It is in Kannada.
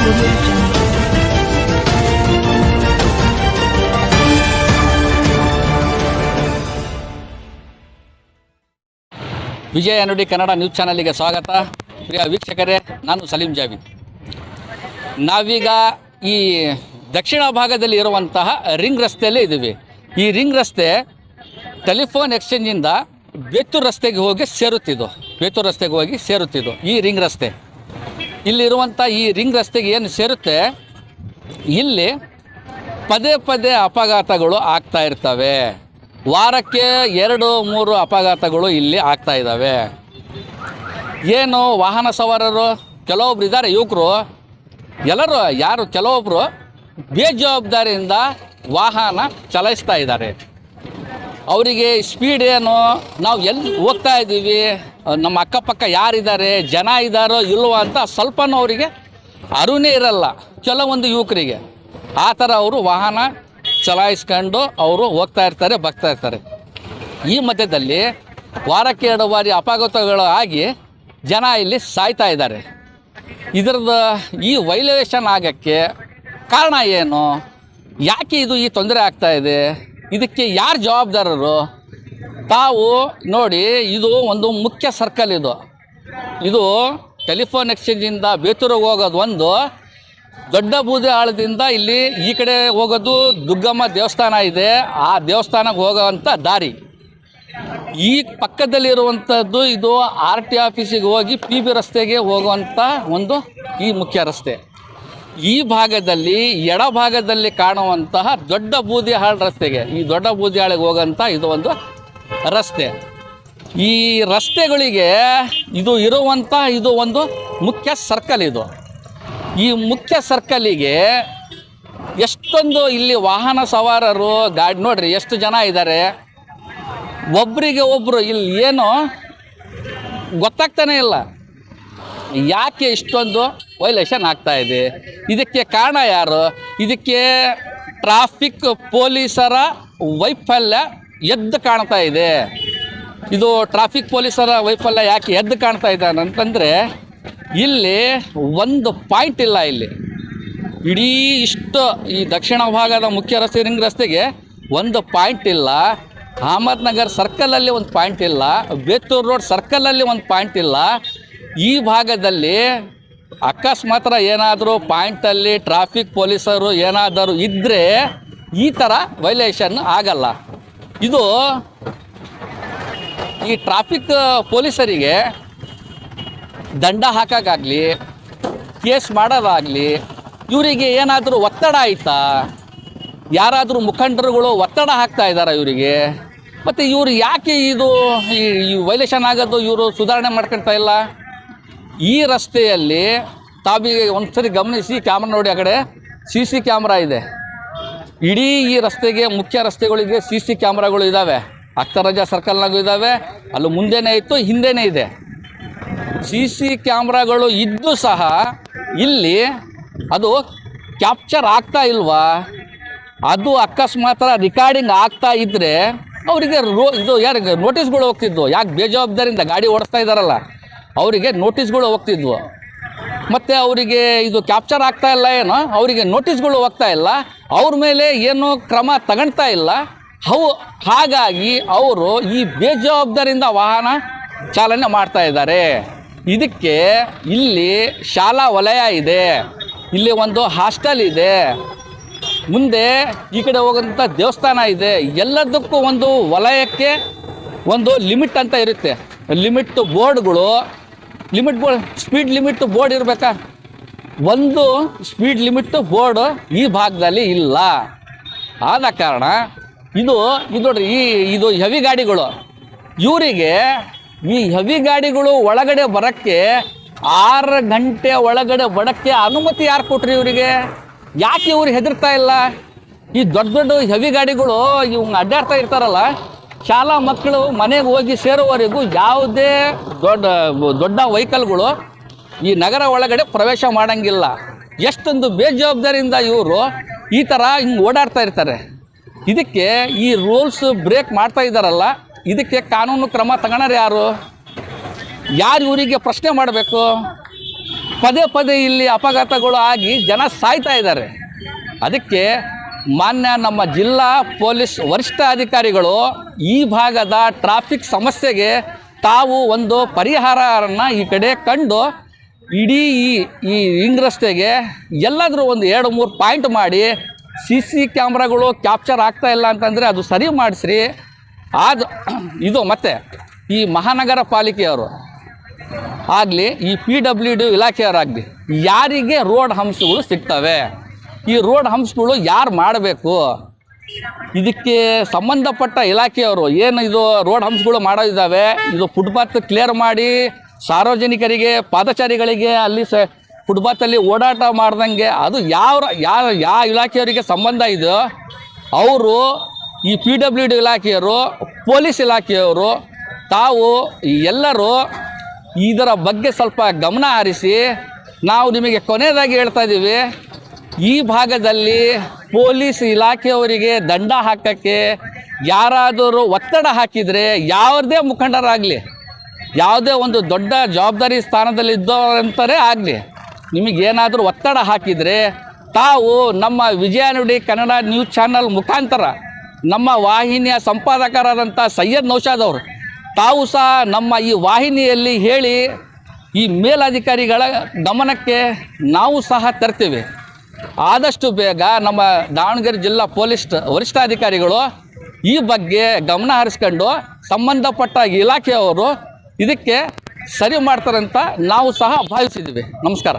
ವಿಜಯ ನುಡಿ ಕನ್ನಡ ನ್ಯೂಸ್ ಚಾನಲ್ಗೆ ಸ್ವಾಗತ. ಪ್ರಿಯ ವೀಕ್ಷಕರೇ, ನಾನು ಸಲೀಂ ಜಾವೀದ್. ನಾವೀಗ ಈ ದಕ್ಷಿಣ ಭಾಗದಲ್ಲಿ ಇರುವಂತಹ ರಿಂಗ್ ರಸ್ತೆಯಲ್ಲೇ ಇದ್ದೀವಿ. ಈ ರಿಂಗ್ ರಸ್ತೆ ಟೆಲಿಫೋನ್ ಎಕ್ಸ್ಚೇಂಜಿಂದ ಬೇತೂರು ರಸ್ತೆಗೆ ಹೋಗಿ ಸೇರುತ್ತಿದ್ದು ಈ ರಿಂಗ್ ರಸ್ತೆ. ಇಲ್ಲಿರುವಂಥ ಈ ರಿಂಗ್ ರಸ್ತೆಗೆ ಏನು ಸೇರುತ್ತೆ, ಇಲ್ಲಿ ಪದೇ ಪದೇ ಅಪಘಾತಗಳು ಆಗ್ತಾ ಇರ್ತವೆ. ವಾರಕ್ಕೆ 2-3 ಅಪಘಾತಗಳು ಇಲ್ಲಿ ಆಗ್ತಾ ಇದ್ದಾವೆ. ಏನು ವಾಹನ ಸವಾರರು ಕೆಲವೊಬ್ರು ಇದ್ದಾರೆ, ಯುವಕರು ಎಲ್ಲರೂ ಯಾರು ಕೆಲವೊಬ್ಬರು ಬೇಜವಾಬ್ದಾರಿಯಿಂದ ವಾಹನ ಚಲಾಯಿಸ್ತಾ ಇದ್ದಾರೆ. ಅವರಿಗೆ ಸ್ಪೀಡ್ ಏನು, ನಾವು ಎಲ್ಲಿ ಹೋಗ್ತಾ ಇದ್ದೀವಿ, ನಮ್ಮ ಅಕ್ಕಪಕ್ಕ ಯಾರಿದ್ದಾರೆ, ಜನ ಇದ್ದಾರೋ ಇಲ್ವೋ ಅಂತ ಸ್ವಲ್ಪನೂ ಅವರಿಗೆ ಅರಿವೇ ಇರಲ್ಲ. ಕೆಲವೊಂದು ಯುವಕರಿಗೆ ಆ ಥರ ಅವರು ವಾಹನ ಚಲಾಯಿಸ್ಕೊಂಡು ಅವರು ಹೋಗ್ತಾ ಇರ್ತಾರೆ. ಈ ಮಧ್ಯದಲ್ಲಿ ವಾರಕ್ಕೆ 2 ಬಾರಿ ಅಪಘಾತಗಳು ಆಗಿ ಜನ ಇಲ್ಲಿ ಸಾಯ್ತಾ ಇದ್ದಾರೆ. ಇದರದ್ದು ಈ ವೈಲೇಷನ್ ಆಗೋಕ್ಕೆ ಕಾರಣ ಏನು, ಯಾಕೆ ಈ ತೊಂದರೆ ಆಗ್ತಾ ಇದೆ, ಇದಕ್ಕೆ ಯಾರು ಜವಾಬ್ದಾರರು? ತಾವು ನೋಡಿ, ಇದು ಒಂದು ಮುಖ್ಯ ಸರ್ಕಲ್. ಇದು ಟೆಲಿಫೋನ್ ಎಕ್ಸ್ಚೇಂಜಿಂದ ಬೇತೂರಿಗೆ ಹೋಗೋದು ಒಂದು, ದೊಡ್ಡ ಬೂದಿಹಾಳದಿಂದ ಇಲ್ಲಿ ಈ ಕಡೆ ಹೋಗೋದು ದುಗ್ಗಮ್ಮ ದೇವಸ್ಥಾನ ಇದೆ, ಆ ದೇವಸ್ಥಾನಕ್ಕೆ ಹೋಗೋವಂಥ ದಾರಿ. ಈ ಪಕ್ಕದಲ್ಲಿರುವಂಥದ್ದು ಇದು RT ಆಫೀಸಿಗೆ ಹೋಗಿ PB ರಸ್ತೆಗೆ ಹೋಗುವಂಥ ಒಂದು ಈ ಮುಖ್ಯ ರಸ್ತೆ. ಈ ಭಾಗದಲ್ಲಿ ಎಡಭಾಗದಲ್ಲಿ ಕಾಣುವಂತಹ ದೊಡ್ಡ ಬೂದಿಹಾಳ್ ರಸ್ತೆಗೆ, ಈ ದೊಡ್ಡ ಬೂದಿಹಾಳಿಗೆ ಹೋಗೋಂಥ ಇದು ಒಂದು ರಸ್ತೆ. ಈ ರಸ್ತೆಗಳಿಗೆ ಇದು ಇರುವಂಥ ಇದು ಒಂದು ಮುಖ್ಯ ಸರ್ಕಲ್. ಈ ಮುಖ್ಯ ಸರ್ಕಲ್ಲಿಗೆ ಎಷ್ಟೊಂದು ಇಲ್ಲಿ ವಾಹನ ಸವಾರರು ಗಾಡಿ ನೋಡ್ರಿ ಎಷ್ಟು ಜನ ಇದ್ದಾರೆ. ಒಬ್ಬರಿಗೆ ಒಬ್ಬರು ಇಲ್ಲಿ ಏನು ಗೊತ್ತಾಗ್ತಾನೆ ಇಲ್ಲ, ಯಾಕೆ ಇಷ್ಟೊಂದು ವೈಲೇಷನ್ ಆಗ್ತಾ ಇದೆ, ಇದಕ್ಕೆ ಕಾರಣ ಯಾರು? ಇದಕ್ಕೆ ಟ್ರಾಫಿಕ್ ಪೊಲೀಸರ ವೈಫಲ್ಯ ಎದ್ದು ಕಾಣ್ತಾ ಇದೆ. ಇದು ಟ್ರಾಫಿಕ್ ಪೊಲೀಸರ ವೈಫಲ್ಯ ಯಾಕೆ ಎದ್ದು ಕಾಣ್ತಾ ಇದೆ ಅಂತಂದರೆ, ಇಲ್ಲಿ ಒಂದು ಪಾಯಿಂಟ್ ಇಲ್ಲ. ಇಲ್ಲಿ ಇಡೀ ಇಷ್ಟು ಈ ದಕ್ಷಿಣ ಭಾಗದ ಮುಖ್ಯ ರಸ್ತೆ ರಿಂಗ್ ರಸ್ತೆಗೆ ಒಂದು ಪಾಯಿಂಟ್ ಇಲ್ಲ. ಅಹಮದ್ನಗರ್ ಸರ್ಕಲಲ್ಲಿ ಒಂದು ಪಾಯಿಂಟ್ ಇಲ್ಲ, ಬೇತೂರು ರೋಡ್ ಸರ್ಕಲಲ್ಲಿ ಒಂದು ಪಾಯಿಂಟ್ ಇಲ್ಲ. ಈ ಭಾಗದಲ್ಲಿ ಅಕಸ್ಮಾತ್ ಏನಾದರೂ ಪಾಯಿಂಟಲ್ಲಿ ಟ್ರಾಫಿಕ್ ಪೊಲೀಸರು ಏನಾದರೂ ಇದ್ದರೆ ಈ ಥರ ವೈಲೇಷನ್ ಆಗಲ್ಲ. ಇದು ಈ ಟ್ರಾಫಿಕ್ ಪೊಲೀಸರಿಗೆ ದಂಡ ಹಾಕೋಕ್ಕಾಗಲಿ, ಕೇಸ್ ಮಾಡೋದಾಗಲಿ, ಇವರಿಗೆ ಏನಾದರೂ ಒತ್ತಡ ಆಯಿತಾ, ಯಾರಾದರೂ ಮುಖಂಡರುಗಳು ಒತ್ತಡ ಹಾಕ್ತಾ ಇದ್ದಾರೆ ಇವರಿಗೆ, ಮತ್ತು ಇವರು ಯಾಕೆ ಈ ವೈಲೇಷನ್ ಆಗೋದು ಇವರು ಸುಧಾರಣೆ ಮಾಡ್ಕೊಳ್ತಾ ಇಲ್ಲ? ಈ ರಸ್ತೆಯಲ್ಲಿ ತಾವಿಗೆ ಒಂದು ಸರಿ ಗಮನಿಸಿ, ಕ್ಯಾಮ್ರಾ ನೋಡಿ, ಆ ಕಡೆ CC ಕ್ಯಾಮ್ರಾ ಇದೆ. ಇಡೀ ಈ ರಸ್ತೆಗೆ ಮುಖ್ಯ ರಸ್ತೆಗಳಿಗೆ CC ಕ್ಯಾಮ್ರಾಗಳು ಇದ್ದಾವೆ. ಅಕ್ತರಾಜ ಸರ್ಕಲ್ನಾಗೂ ಇದ್ದಾವೆ, ಅಲ್ಲಿ ಮುಂದೆನೇ ಇತ್ತು, ಹಿಂದೆನೇ ಇದೆ. CC ಕ್ಯಾಮ್ರಾಗಳು ಇದ್ದು ಸಹ ಇಲ್ಲಿ ಅದು ಕ್ಯಾಪ್ಚರ್ ಆಗ್ತಾ ಇಲ್ವಾ? ಅದು ಅಕಸ್ಮಾತ್ ರಿಕಾರ್ಡಿಂಗ್ ಆಗ್ತಾ ಇದ್ದರೆ ಅವರಿಗೆ ಇದು ಯಾರಿಗೆ ನೋಟಿಸ್ಗಳು ಹೋಗ್ತಿದ್ವು. ಯಾಕೆ ಬೇಜವಾಬ್ದಾರಿಯಿಂದ ಗಾಡಿ ಓಡಿಸ್ತಾ ಇದ್ದಾರಲ್ಲ ಅವರಿಗೆ ನೋಟಿಸ್ಗಳು ಹೋಗ್ತಿದ್ವು. ಮತ್ತು ಅವರಿಗೆ ಇದು ಕ್ಯಾಪ್ಚರ್ ಆಗ್ತಾ ಇಲ್ಲ ಏನೋ, ಅವರಿಗೆ ನೋಟಿಸ್ಗಳು ಹೋಗ್ತಾ ಇಲ್ಲ, ಅವ್ರ ಮೇಲೆ ಏನೂ ಕ್ರಮ ತಗೊಳ್ತಾ ಇಲ್ಲ. ಹಾಗಾಗಿ ಅವರು ಈ ಬೇಜವಾಬ್ದಾರಿಯಿಂದ ವಾಹನ ಚಾಲನೆ ಮಾಡ್ತಾ ಇದ್ದಾರೆ. ಇದಕ್ಕೆ ಇಲ್ಲಿ ಶಾಲಾ ವಲಯ ಇದೆ, ಇಲ್ಲಿ ಒಂದು ಹಾಸ್ಟೆಲ್ ಇದೆ, ಮುಂದೆ ಈ ಕಡೆ ಹೋಗೋಂಥ ದೇವಸ್ಥಾನ ಇದೆ. ಎಲ್ಲದಕ್ಕೂ ಒಂದು ವಲಯಕ್ಕೆ ಒಂದು ಲಿಮಿಟ್ ಅಂತ ಇರುತ್ತೆ. ಸ್ಪೀಡ್ ಲಿಮಿಟ್ ಬೋರ್ಡ್ ಇರಬೇಕಾ? ಒಂದು ಸ್ಪೀಡ್ ಲಿಮಿಟ್ ಬೋರ್ಡ್ ಈ ಭಾಗದಲ್ಲಿ ಇಲ್ಲ. ಆದ ಕಾರಣ ಇದು ನೋಡ್ರಿ, ಇದು ಹೆವಿ ಗಾಡಿಗಳು, ಇವರಿಗೆ ಈ ಹೆವಿ ಗಾಡಿಗಳು ಒಳಗಡೆ ಬರೋಕ್ಕೆ 6 ಗಂಟೆ ಒಳಗಡೆ ಬರೋಕ್ಕೆ ಅನುಮತಿ ಯಾರು ಕೊಟ್ರಿ ಇವರಿಗೆ? ಯಾಕೆ ಇವ್ರು ಹೆದರ್ತಾ ಇಲ್ಲ? ಈ ದೊಡ್ಡ ಹೆವಿ ಗಾಡಿಗಳು ಇವ್ನ ಅಡ್ಡಾಡ್ತಾ ಇರ್ತಾರಲ್ಲ, ಶಾಲಾ ಮಕ್ಕಳು ಮನೆಗೆ ಹೋಗಿ ಸೇರುವವರೆಗೂ ಯಾವುದೇ ದೊಡ್ಡ ವೆಹಿಕಲ್ಗಳು ಈ ನಗರ ಒಳಗಡೆ ಪ್ರವೇಶ ಮಾಡೋಂಗಿಲ್ಲ. ಎಷ್ಟೊಂದು ಬೇಜವಾಬ್ದಾರಿಯಿಂದ ಇವರು ಈ ಥರ ಹಿಂಗೆ ಓಡಾಡ್ತಾ ಇರ್ತಾರೆ. ಇದಕ್ಕೆ ಈ ರೂಲ್ಸ್ ಬ್ರೇಕ್ ಮಾಡ್ತಾ ಇದ್ದಾರಲ್ಲ, ಇದಕ್ಕೆ ಕಾನೂನು ಕ್ರಮ ತಗೊಳ್ಳೋರು ಯಾರು ಇವರಿಗೆ ಪ್ರಶ್ನೆ ಮಾಡಬೇಕು? ಪದೇ ಪದೇ ಇಲ್ಲಿ ಅಪಘಾತಗಳು ಆಗಿ ಜನ ಸಾಯ್ತಾ ಇದ್ದಾರೆ. ಅದಕ್ಕೆ ಮಾನ್ಯ ನಮ್ಮ ಜಿಲ್ಲಾ ಪೊಲೀಸ್ ವರಿಷ್ಠಾಧಿಕಾರಿಗಳು ಈ ಭಾಗದ ಟ್ರಾಫಿಕ್ ಸಮಸ್ಯೆಗೆ ತಾವು ಒಂದು ಪರಿಹಾರವನ್ನು ಈ ಕಡೆ ಕಂಡು ಇಡೀ ಈ ರಿಂಗ್ ರಸ್ತೆಗೆ ಎಲ್ಲಾದರೂ ಒಂದು 2-3 ಪಾಯಿಂಟ್ ಮಾಡಿ CC ಕ್ಯಾಮ್ರಾಗಳು ಕ್ಯಾಪ್ಚರ್ ಆಗ್ತಾ ಇಲ್ಲ ಅಂತಂದರೆ ಅದು ಸರಿ ಮಾಡಿಸ್ರಿ. ಇದು ಮತ್ತು ಈ ಮಹಾನಗರ ಪಾಲಿಕೆಯವರು ಆಗಲಿ, ಈ PWD ಇಲಾಖೆಯವರಾಗಲಿ, ಯಾರಿಗೆ ರೋಡ್ ಹಂಪ್ಸ್ಗಳು ಸಿಗ್ತವೆ, ಈ ರೋಡ್ ಹಂಪ್ಸ್ಗಳು ಯಾರು ಮಾಡಬೇಕು? ಇದಕ್ಕೆ ಸಂಬಂಧಪಟ್ಟ ಇಲಾಖೆಯವರು ಏನು ಇದು ರೋಡ್ ಹಂಪ್ಸ್ಗಳು ಮಾಡೋದಿದ್ದಾವೆ, ಇದು ಫುಟ್ಪಾತ್ ಕ್ಲಿಯರ್ ಮಾಡಿ ಸಾರ್ವಜನಿಕರಿಗೆ, ಪಾದಚಾರಿಗಳಿಗೆ ಅಲ್ಲಿ ಫುಟ್ಪಾತಲ್ಲಿ ಓಡಾಟ ಮಾಡ್ದಂಗೆ ಅದು ಯಾವ ಇಲಾಖೆಯವರಿಗೆ ಸಂಬಂಧ ಇದೆಯೋ ಅವರು, ಈ PWD ಇಲಾಖೆಯವರು, ಪೊಲೀಸ್ ಇಲಾಖೆಯವರು, ತಾವು ಎಲ್ಲರೂ ಇದರ ಬಗ್ಗೆ ಸ್ವಲ್ಪ ಗಮನ ಹರಿಸಿ. ನಾವು ನಿಮಗೆ ಕೊನೆಯದಾಗಿ ಹೇಳ್ತಾ ಇದ್ದೀವಿ, ಈ ಭಾಗದಲ್ಲಿ ಪೊಲೀಸ್ ಇಲಾಖೆಯವರಿಗೆ ದಂಡ ಹಾಕೋಕ್ಕೆ ಯಾರಾದರೂ ಒತ್ತಡ ಹಾಕಿದರೆ, ಯಾವುದೇ ಮುಖಂಡರಾಗಲಿ, ಯಾವುದೇ ಒಂದು ದೊಡ್ಡ ಜವಾಬ್ದಾರಿ ಸ್ಥಾನದಲ್ಲಿದ್ದವರಂತರೇ ಆಗಲಿ, ನಿಮಗೇನಾದರೂ ಒತ್ತಡ ಹಾಕಿದರೆ ತಾವು ನಮ್ಮ ವಿಜಯ ನುಡಿ ಕನ್ನಡ ನ್ಯೂಸ್ ಚಾನಲ್ ಮುಖಾಂತರ ನಮ್ಮ ವಾಹಿನಿಯ ಸಂಪಾದಕರಾದಂಥ ಸೈಯದ್ ನೌಶಾದ್ ಅವರು ತಾವು ಸಹ ನಮ್ಮ ಈ ವಾಹಿನಿಯಲ್ಲಿ ಹೇಳಿ ಈ ಮೇಲಧಿಕಾರಿಗಳ ಗಮನಕ್ಕೆ ನಾವು ಸಹ ತರ್ತೀವಿ. ಆದಷ್ಟು ಬೇಗ ನಮ್ಮ ದಾವಣಗೆರೆ ಜಿಲ್ಲಾ ಪೊಲೀಸ್ ವರಿಷ್ಠಾಧಿಕಾರಿಗಳು ಈ ಬಗ್ಗೆ ಗಮನ ಹರಿಸ್ಕೊಂಡು ಸಂಬಂಧಪಟ್ಟ ಇಲಾಖೆಯವರು ಇದಕ್ಕೆ ಸರಿ ಮಾಡ್ತಾರಂತ ನಾವು ಸಹ ಭಾವಿಸಿದ್ದೀವಿ. ನಮಸ್ಕಾರ.